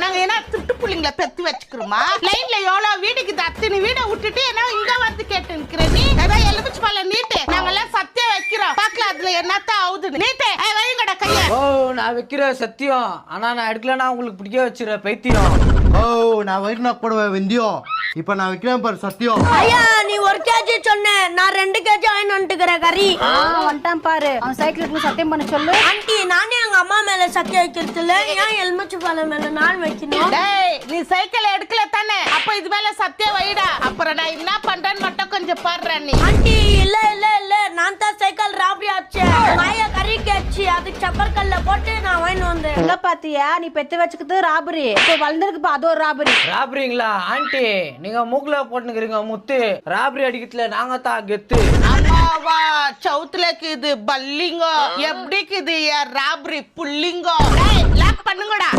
நாங்க என்ன திட்டு புள்ளிங்கள பெத்து வச்சுக்கிறோமா? லைன்ல எவ்வளவு வீடுக்கு அத்தனை வீட விட்டுட்டு என்ன இங்க வந்து கேட்டு நிக்கிற நீ? ஏதோ எலுமிச்சு பழம் நீட்டு நாங்க எல்லாம் சத்தியம் வைக்கிறோம். பாக்கல அதுல என்னத்த ஆகுதுன்னு நீட்டு வைங்கடா கைய. ஓ நான் வைக்கிற சத்தியம். ஆனா நான் எடுக்கலன்னா உங்களுக்கு பிடிக்க வச்சிர பைத்தியம். ஓ நான் வைக்கினா போடுவேன் வெந்தியம். இப்ப நான் வைக்கிறேன் பாரு சத்தியம். ஐயா நீ 1 கேஜி சொன்ன, நான் 2 கேஜி வாங்கி வந்துட்டுக்கிறேன் கறி. வந்துட்டான் பாரு. அவன் சைக்கிளுக்கு சத்தியம் பண்ண சொல்லு. ஆண்டி நானே எங்க அம்மா மேல சத்தியம் வைக்கிறது இல்ல, ஏன் எலுமிச்சை பழம் மேல நான் வைக்கணும்? டேய் நீ சைக்கிள் எடுக்கல தானே, அப்ப இது மேல சத்தியம் வைடா. அப்புறம் நான் என்ன பண்றேன்னு மட்டும் கொஞ்சம் பாடுற நீ. ஆண்டி இல்ல இல்ல இல்ல, நான் தான் சைக்கிள் ராபரி ஆச்சு. மாயா கறி கேச்சு, அதுக்கு சப்பர் கல்ல போட்டு நான் வாங்கி வந்தேன். எங்க பாத்தியா நீ பெத்து வச்சுக்கிறது ராபரி, இப்போ வளர்ந்துருக்கு அது ஒரு ராபரி. ராபரிங்களா ஆண்டி? நீங்க மூக்குல போட்டுக்கிறீங்க முத்து. ராபரி அடிக்கிறதுல நாங்க தான் கெத்து. அம்மாவா சவுத்துலக்கு இது பல்லிங்க எப்படிக்கு இது ராபரி புள்ளிங்க. லாக் பண்ணுங்கடா.